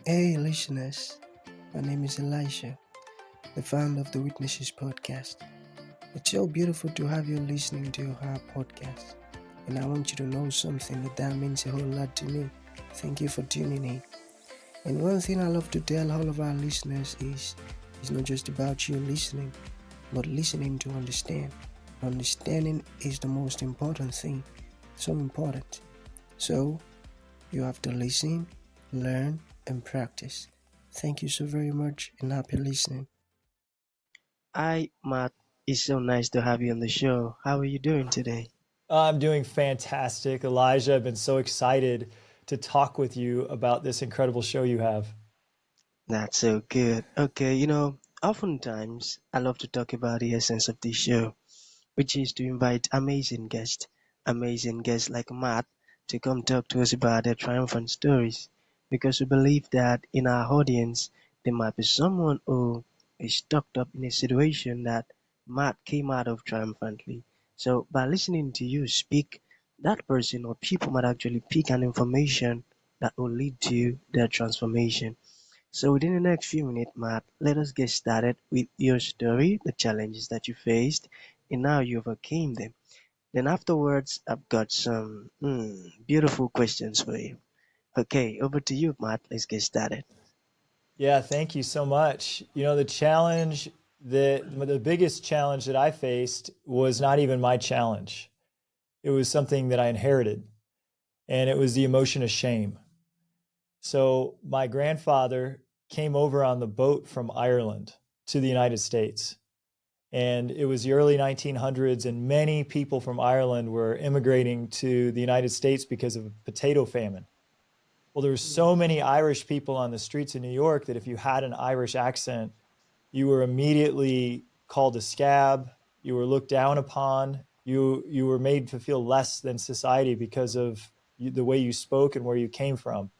Hey, listeners. My name is Elisha, the founder of the Witnesses podcast. It's so beautiful to have you listening to our podcast. And I want you to know something that means a whole lot to me. Thank you for tuning in. And one thing I love to tell all of our listeners is it's not just about you listening, but listening to understand. Understanding is the most important thing. So important. So, you have to listen, learn, and practice. Thank you so very much and happy listening. Hi, Matt. It's so nice to have you on the show. How are you doing today? I'm doing fantastic, Elijah. I've been so excited to talk with you about this incredible show you have. That's so good. Okay, oftentimes I love to talk about the essence of this show, which is to invite amazing guests like Matt to come talk to us about their triumphant stories. Because we believe that in our audience, there might be someone who is stuck up in a situation that Matt came out of triumphantly. So by listening to you speak, that person or people might actually pick an information that will lead to their transformation. So within the next few minutes, Matt, let us get started with your story, the challenges that you faced, and how you overcame them. Then afterwards, I've got some beautiful questions for you. Okay, over to you, Matt. Let's get started. Yeah, thank you so much. The biggest challenge that I faced was not even my challenge. It was something that I inherited, and it was the emotion of shame. So my grandfather came over on the boat from Ireland to the United States. And it was the early 1900s, and many people from Ireland were immigrating to the United States because of a potato famine. Well, there were so many Irish people on the streets of New York that if you had an Irish accent, you were immediately called a scab. You were looked down upon. You were made to feel less than society because of the way you spoke and where you came from.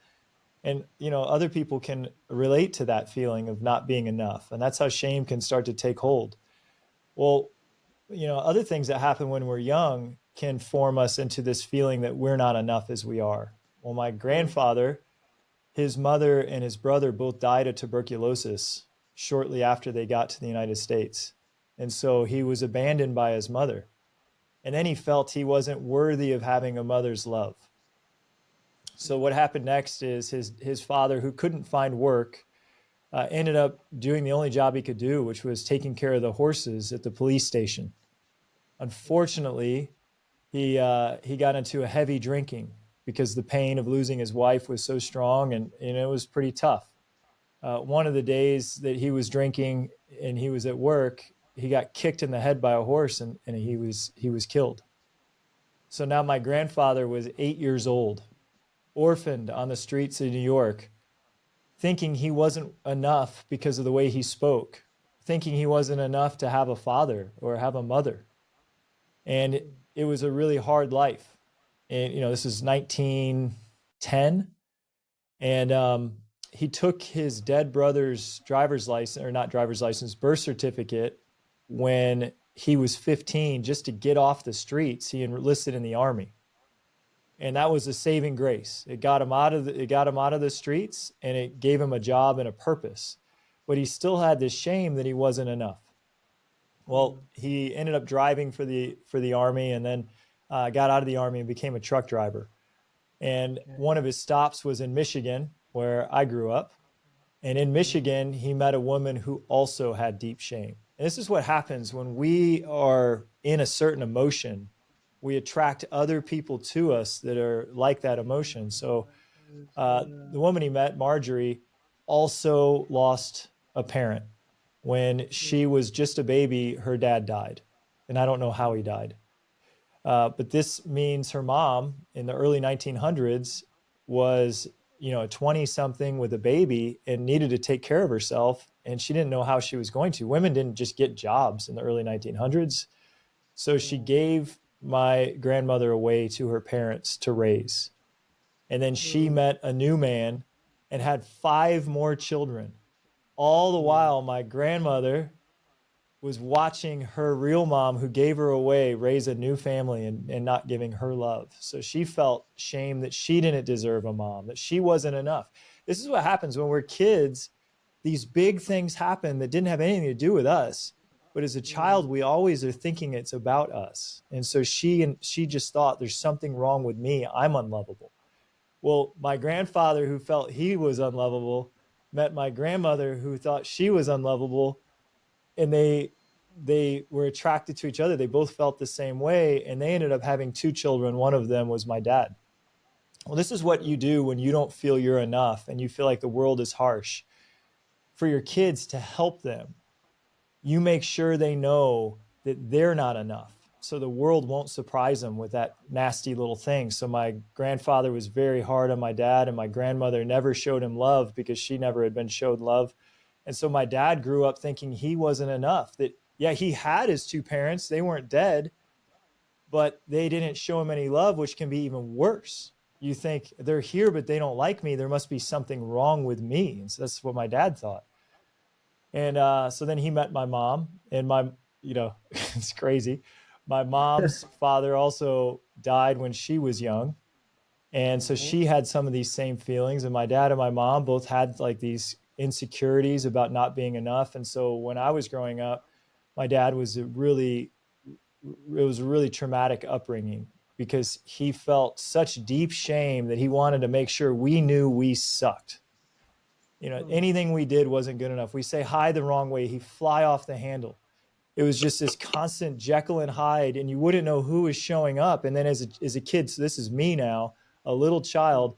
And other people can relate to that feeling of not being enough, and that's how shame can start to take hold. Well, other things that happen when we're young can form us into this feeling that we're not enough as we are. Well, my grandfather, his mother and his brother both died of tuberculosis shortly after they got to the United States. And so he was abandoned by his mother. And then he felt he wasn't worthy of having a mother's love. So what happened next is his father, who couldn't find work, ended up doing the only job he could do, which was taking care of the horses at the police station. Unfortunately, he got into a heavy drinking because the pain of losing his wife was so strong, and it was pretty tough. One of the days that he was drinking and he was at work, he got kicked in the head by a horse, and he was killed. So now my grandfather was 8 years old, orphaned on the streets of New York, thinking he wasn't enough because of the way he spoke, thinking he wasn't enough to have a father or have a mother. And it was a really hard life. And, this is 1910. And he took his dead brother's driver's license, or not driver's license, birth certificate when he was 15 just to get off the streets. He enlisted in the army. And that was a saving grace. It got him out of the streets, and it gave him a job and a purpose. But he still had this shame that he wasn't enough. Well, he ended up driving for the army, and then got out of the army and became a truck driver. And one of his stops was in Michigan, where I grew up. And in Michigan, he met a woman who also had deep shame. And this is what happens when we are in a certain emotion. We attract other people to us that are like that emotion. So the woman he met, Marjorie, also lost a parent. When she was just a baby, her dad died. And I don't know how he died. But this means her mom in the early 1900s was, a 20 something with a baby and needed to take care of herself. And she didn't know how she was going to. Women didn't just get jobs in the early 1900s. So she gave my grandmother away to her parents to raise. And then she met a new man and had 5 more children. All the while, my grandmother was watching her real mom, who gave her away, raise a new family and not giving her love. So she felt shame that she didn't deserve a mom, that she wasn't enough. this is what happens when we're kids. These big things happen that didn't have anything to do with us. But as a child, we always are thinking it's about us. And so she just thought there's something wrong with me. I'm unlovable. Well, my grandfather, who felt he was unlovable, met my grandmother, who thought she was unlovable, and they were attracted to each other. They both felt the same way, and they ended up having 2 children. One of them was my dad. Well, this is what you do when you don't feel you're enough and you feel like the world is harsh. For your kids, to help them, you make sure they know that they're not enough, so the world won't surprise them with that nasty little thing. So my grandfather was very hard on my dad, and my grandmother never showed him love because she never had been showed love. And so my dad grew up thinking he wasn't enough, that, yeah, he had his 2 parents. They weren't dead, but they didn't show him any love, which can be even worse. You think they're here, but they don't like me. There must be something wrong with me. And so that's what my dad thought. And so then he met my mom, and it's crazy. My mom's father also died when she was young. And so she had some of these same feelings. And my dad and my mom both had like these insecurities about not being enough. And so when I was growing up, my dad was it was a really traumatic upbringing, because he felt such deep shame that he wanted to make sure we knew we sucked. Anything we did wasn't good enough. We say hi the wrong way, he'd fly off the handle. It was just this constant Jekyll and Hyde, and you wouldn't know who was showing up. And then as a kid, so this is me now, a little child,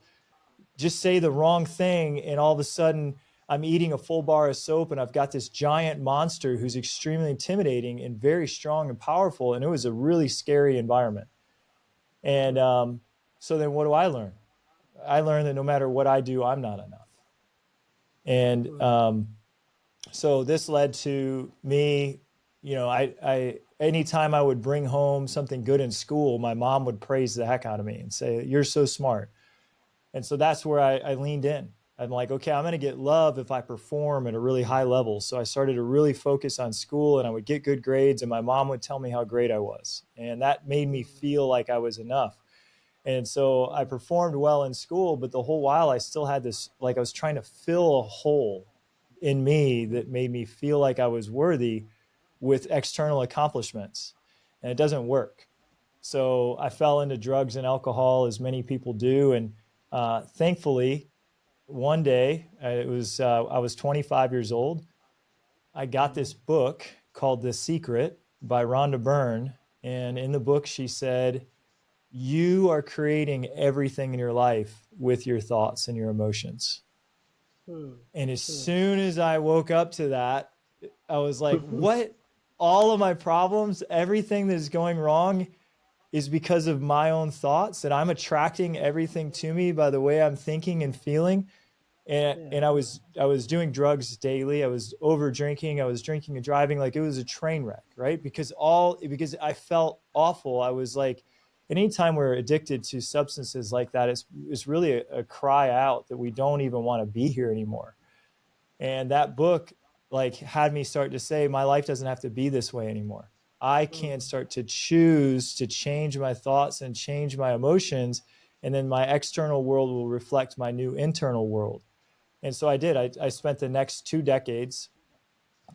just say the wrong thing, and all of a sudden I'm eating a full bar of soap, and I've got this giant monster who's extremely intimidating and very strong and powerful. And it was a really scary environment. And so then what do I learn? I learned that no matter what I do, I'm not enough. And so this led to me, I anytime I would bring home something good in school, my mom would praise the heck out of me and say, "You're so smart." And so that's where I leaned in. I'm like, okay, I'm going to get love if I perform at a really high level. So I started to really focus on school, and I would get good grades, and my mom would tell me how great I was. And that made me feel like I was enough. And so I performed well in school, but the whole while I still had this, like I was trying to fill a hole in me that made me feel like I was worthy with external accomplishments. And it doesn't work. So I fell into drugs and alcohol, as many people do. And thankfully, one day, I was 25 years old. I got this book called The Secret by Rhonda Byrne. And in the book, she said, you are creating everything in your life with your thoughts and your emotions. And as soon as I woke up to that, I was like, what? All of my problems, everything that is going wrong is because of my own thoughts, that I'm attracting everything to me by the way I'm thinking and feeling. And I was doing drugs daily. I was over drinking. I was drinking and driving like it was a train wreck, right? Because I felt awful. I was like, anytime we're addicted to substances like that, it's really a cry out that we don't even want to be here anymore. And that book like had me start to say, my life doesn't have to be this way anymore. I can start to choose to change my thoughts and change my emotions. And then my external world will reflect my new internal world. And so I did. I spent the next 2 decades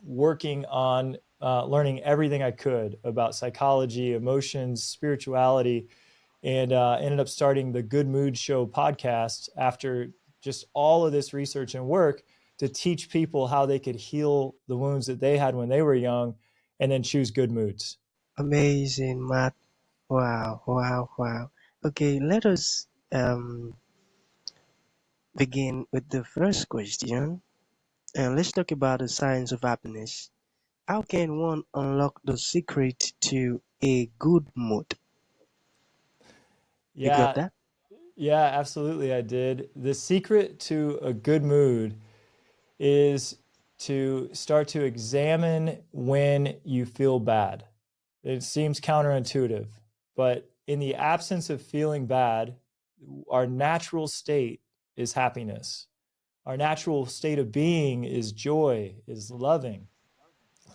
working on learning everything I could about psychology, emotions, spirituality, and ended up starting the Good Mood Show podcast after just all of this research and work to teach people how they could heal the wounds that they had when they were young and then choose good moods. Amazing, Matt. Wow, wow, wow. Okay, let us begin with the first question. And let's talk about the science of happiness. How can one unlock the secret to a good mood? You got Yeah, that? yeah, absolutely. I did. The secret to a good mood is to start to examine when you feel bad. It seems counterintuitive, but in the absence of feeling bad, our natural state is happiness. Our natural state of being is joy, is loving.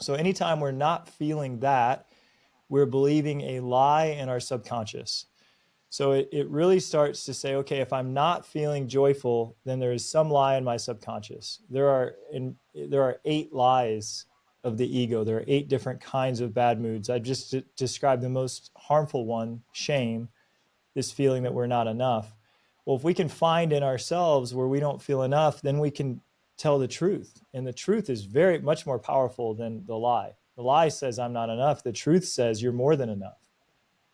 So anytime we're not feeling that, we're believing a lie in our subconscious. So it really starts to say, okay, if I'm not feeling joyful, then there is some lie in my subconscious. There are 8 lies of the ego. There are 8 different kinds of bad moods. I just described the most harmful one, shame, this feeling that we're not enough. Well, if we can find in ourselves where we don't feel enough, then we can tell the truth. And the truth is very much more powerful than the lie. The lie says I'm not enough. The truth says you're more than enough.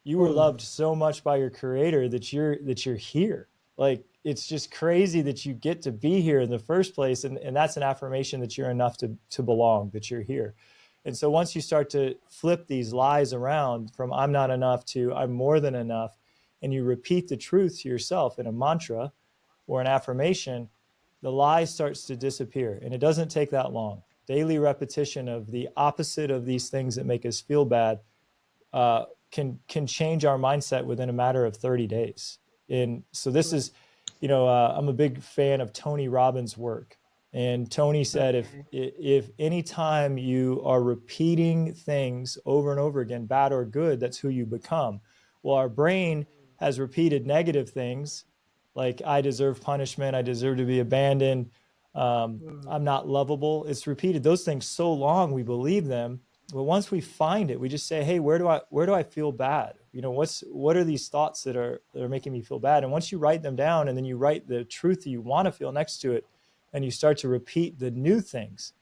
You were loved so much by your creator that you're here. Like, it's just crazy that you get to be here in the first place. And that's an affirmation that you're enough to belong, that you're here. And so once you start to flip these lies around from I'm not enough to I'm more than enough, and you repeat the truth to yourself in a mantra or an affirmation, the lie starts to disappear. And it doesn't take that long. Daily repetition of the opposite of these things that make us feel bad can change our mindset within a matter of 30 days. And so this is, I'm a big fan of Tony Robbins' work. And Tony said, if any time you are repeating things over and over again, bad or good, that's who you become. Well, our brain has repeated negative things like I deserve punishment, I deserve to be abandoned, I'm not lovable. It's repeated those things so long we believe them. But once we find it, we just say, hey, where do I feel bad? What are these thoughts that are making me feel bad? And once you write them down, and then you write the truth that you want to feel next to it, and you start to repeat the new things.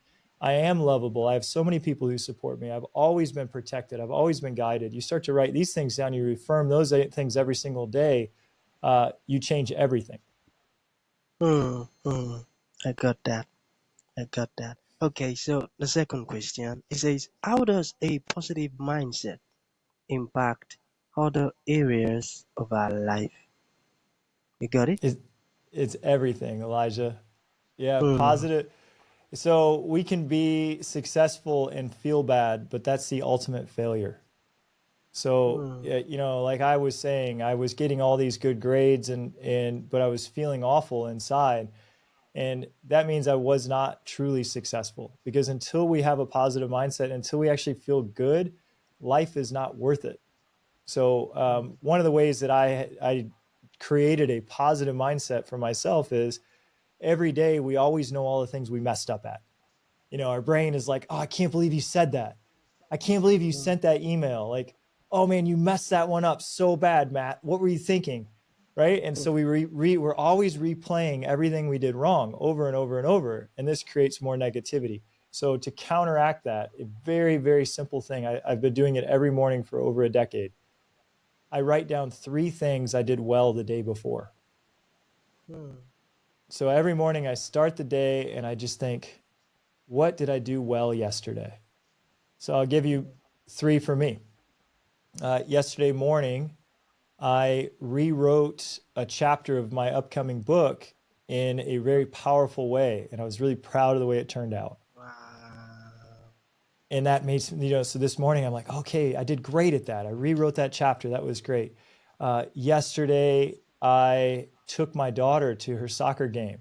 I am lovable. I have so many people who support me. I've always been protected. I've always been guided. You start to write these things down. You reaffirm those things every single day. You change everything. I got that. I got that. Okay, so the second question, it says, how does a positive mindset impact other areas of our life? You got it? It's everything, Elijah. Yeah, Hmm. positive. So we can be successful and feel bad, but that's the ultimate failure. So, Hmm. like I was saying, I was getting all these good grades but I was feeling awful inside. And that means I was not truly successful, because until we have a positive mindset, until we actually feel good, life is not worth it. So one of the ways that I created a positive mindset for myself is every day we always know all the things we messed up at. Our brain is like, oh, I can't believe you said that. I can't believe you sent that email. Like, oh man, you messed that one up so bad, Matt. What were you thinking? Right. And so we're always replaying everything we did wrong over and over and over. And this creates more negativity. So to counteract that, a very, very simple thing, I've been doing it every morning for over a decade. I write down 3 things I did well the day before. So every morning I start the day and I just think, what did I do well yesterday? So I'll give you 3 for me. Yesterday morning, I rewrote a chapter of my upcoming book in a very powerful way, and I was really proud of the way it turned out. Wow. And that made so this morning I'm like, okay, I did great at that. I rewrote that chapter. That was great. Yesterday, I took my daughter to her soccer game,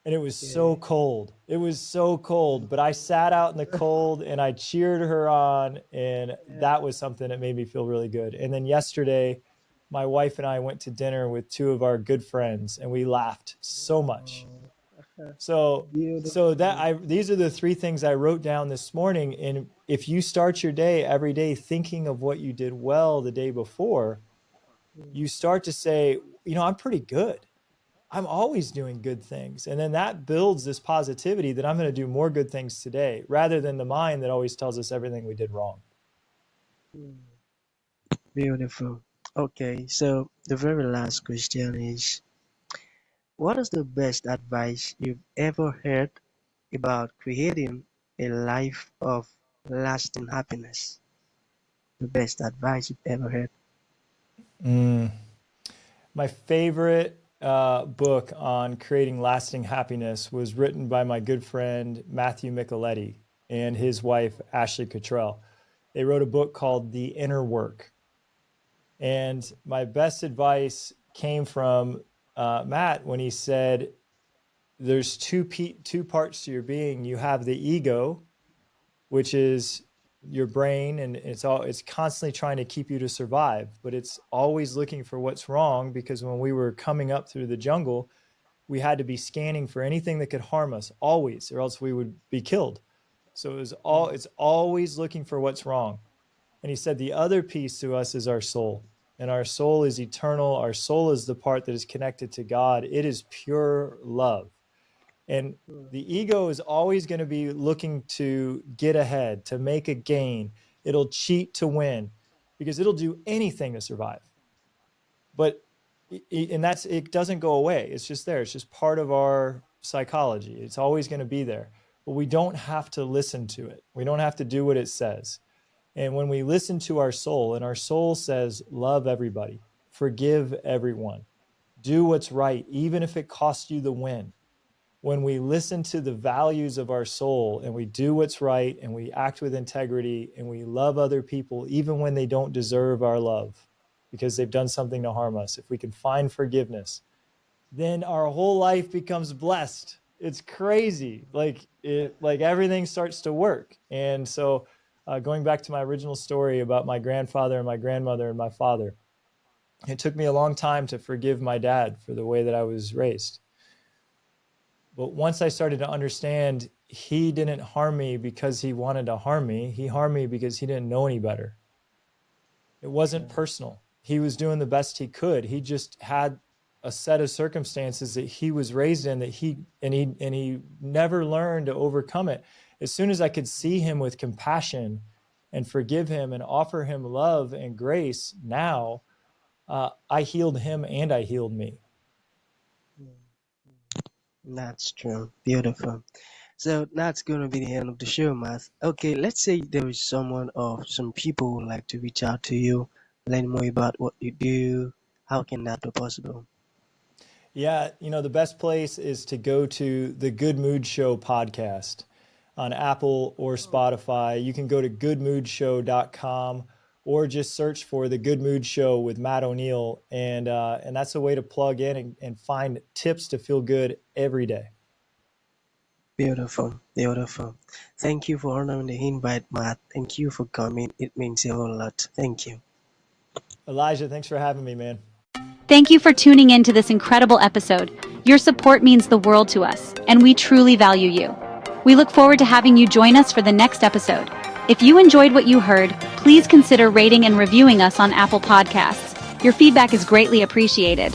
and it was so Okay. cold. It was so cold, but I sat out in the cold and I cheered her on, and that was something that made me feel really good. And then yesterday, my wife and I went to dinner with 2 of our good friends, and we laughed so much. Wow. So that Beautiful. these are the 3 things I wrote down this morning. And if you start your day every day thinking of what you did well the day before, you start to say, I'm pretty good. I'm always doing good things. And then that builds this positivity that I'm going to do more good things today, rather than the mind that always tells us everything we did wrong. Beautiful. Okay, so the very last question is, what is the best advice you've ever heard about creating a life of lasting happiness? The best advice you've ever heard. Mm. My favorite book on creating lasting happiness was written by my good friend Matthew Micheletti and his wife Ashley Cottrell. They wrote a book called The Inner Work. And my best advice came from Matt when he said, there's two parts to your being. You have the ego, which is your brain, and it's constantly trying to keep you to survive, but it's always looking for what's wrong, because when we were coming up through the jungle, we had to be scanning for anything that could harm us always, or else we would be killed. So it's always looking for what's wrong. And he said the other piece to us is our soul. And our soul is eternal. Our soul is the part that is connected to God. It is pure love. And the ego is always going to be looking to get ahead, to make a gain. It'll cheat to win, because it'll do anything to survive. But it doesn't go away. It's just there. It's just part of our psychology. It's always going to be there. But we don't have to listen to it. We don't have to do what it says. And when we listen to our soul, and our soul says, love everybody, forgive everyone, do what's right, even if it costs you the win. When we listen to the values of our soul, and we do what's right, and we act with integrity, and we love other people, even when they don't deserve our love, because they've done something to harm us, if we can find forgiveness, then our whole life becomes blessed. It's crazy. Like everything starts to work. And so going back to my original story about my grandfather and my grandmother and my father, it took me a long time to forgive my dad for the way that I was raised. But once I started to understand, he didn't harm me because he wanted to harm me. He harmed me because he didn't know any better. It wasn't personal. He was doing the best he could. He just had a set of circumstances that he was raised in, that he never learned to overcome it. As soon as I could see him with compassion and forgive him and offer him love and grace, now I healed him and I healed me. That's true. Beautiful. So that's going to be the end of the show, Matt. Okay, let's say there is someone or some people who would like to reach out to you, learn more about what you do. How can that be possible? Yeah, the best place is to go to the Good Mood Show podcast on Apple or Spotify. You can go to goodmoodshow.com or just search for the Good Mood Show with Matt ONeill. And that's a way to plug in and find tips to feel good every day. Beautiful, beautiful. Thank you for honoring the invite, Matt. Thank you for coming. It means a whole lot. Thank you. Elijah, thanks for having me, man. Thank you for tuning in to this incredible episode. Your support means the world to us, and we truly value you. We look forward to having you join us for the next episode. If you enjoyed what you heard, please consider rating and reviewing us on Apple Podcasts. Your feedback is greatly appreciated.